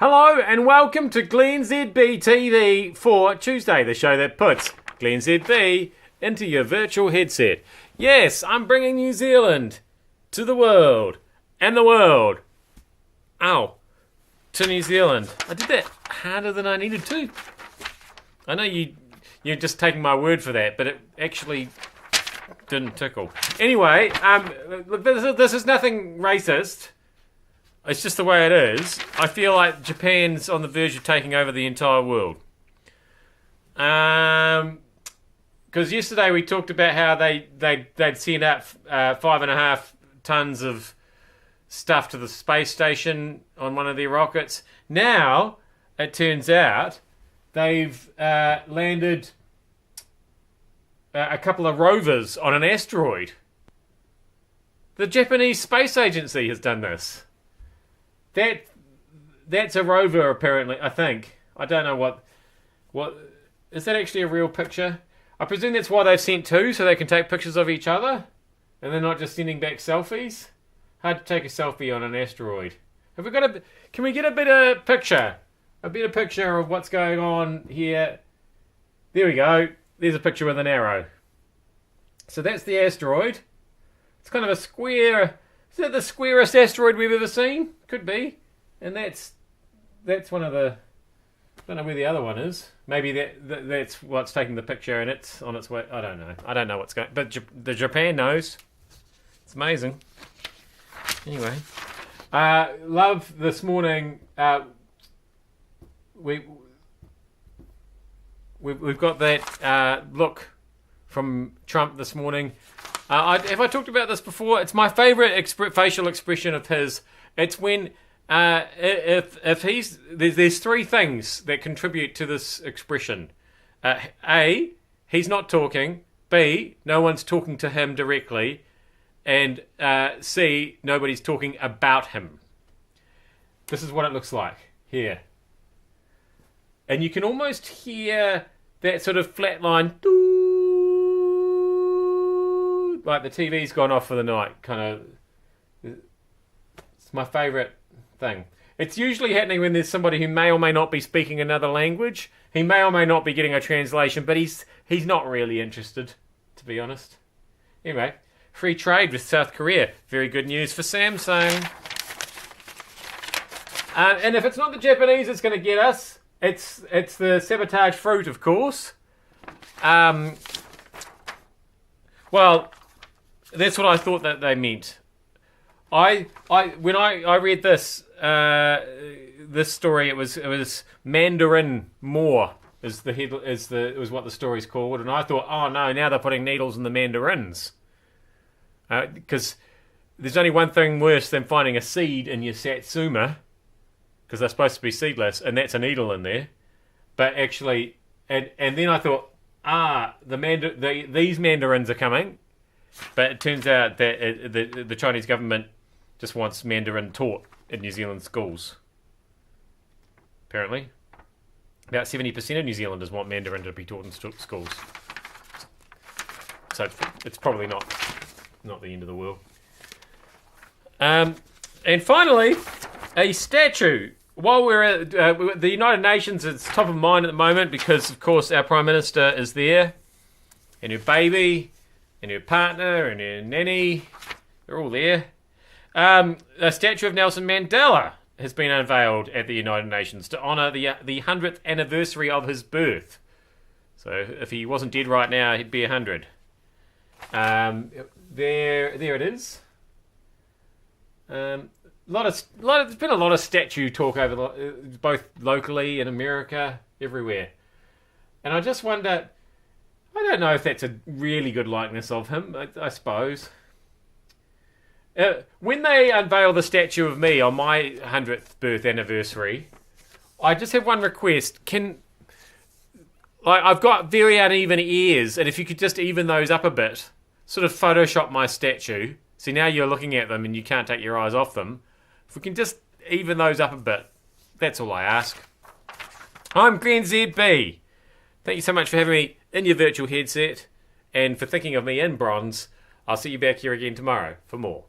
Hello and welcome to glennzb TV for Tuesday, the show that puts glennzb into your virtual headset. Yes, I'm bringing New Zealand to the world, and the world, to New Zealand. I did that harder than I needed to. I know you're just taking my word for that, but it actually didn't tickle. Anyway, this is nothing racist. It's just the way it is. I feel like Japan's on the verge of taking over the entire world. Because yesterday we talked about how they'd sent out 5.5 tons of stuff to the space station on one of their rockets. Now, it turns out, they've landed a couple of rovers on an asteroid. The Japanese Space Agency has done this. That's a rover, apparently, I think. I don't know what... Is that actually a real picture? I presume that's why they've sent two, so they can take pictures of each other? And they're not just sending back selfies? Hard to take a selfie on an asteroid. Have we got can we get a better picture? A better picture of what's going on here. There we go. There's a picture with an arrow. So that's the asteroid. It's kind of a square... Is that the squarest asteroid we've ever seen? Could be. And that's one of the... I don't know where the other one is. Maybe that's what's taking the picture and it's on its way. I don't know. I don't know what's going... But the Japan knows. It's amazing. Anyway. Love this morning... We've got that look from Trump this morning. Have I talked about this before? It's my favourite facial expression of his. It's when if there's three things that contribute to this expression. A, he's not talking. B, no one's talking to him directly. And C, nobody's talking about him. This is what it looks like here. And you can almost hear that sort of flat line, like the TV's gone off for the night, kind of. It's my favourite thing. It's usually happening when there's somebody who may or may not be speaking another language. He may or may not be getting a translation, but he's not really interested, to be honest. Anyway, free trade with South Korea. Very good news for Samsung. And if it's not the Japanese that's going to get us, it's the sabotage fruit, of course. Well, that's what I thought that they meant. When I read this story, it was Mandarin More was what the story's called, and I thought, oh no, now they're putting needles in the mandarins, because there's only one thing worse than finding a seed in your satsuma, because they're supposed to be seedless, and that's a needle in there. But actually, and then I thought, these mandarins are coming. But it turns out that the Chinese government just wants Mandarin taught in New Zealand schools. Apparently. About 70% of New Zealanders want Mandarin to be taught in schools. So it's probably not the end of the world. And finally, a statue. While we're at the United Nations, it's top of mind at the moment because, of course, our Prime Minister is there. And her baby... and her partner, and her nanny, they're all there. A statue of Nelson Mandela has been unveiled at the United Nations to honour the 100th anniversary of his birth. So if he wasn't dead right now, he'd be 100. There it is. There's been a lot of statue talk over both locally in America, everywhere. And I just wonder... I don't know if that's a really good likeness of him, I suppose. When they unveil the statue of me on my 100th birth anniversary, I just have one request. I've got very uneven ears, and if you could just even those up a bit, sort of Photoshop my statue. See, now you're looking at them and you can't take your eyes off them. If we can just even those up a bit, that's all I ask. I'm glennzb. Thank you so much for having me in your virtual headset and for thinking of me in bronze. I'll see you back here again tomorrow for more.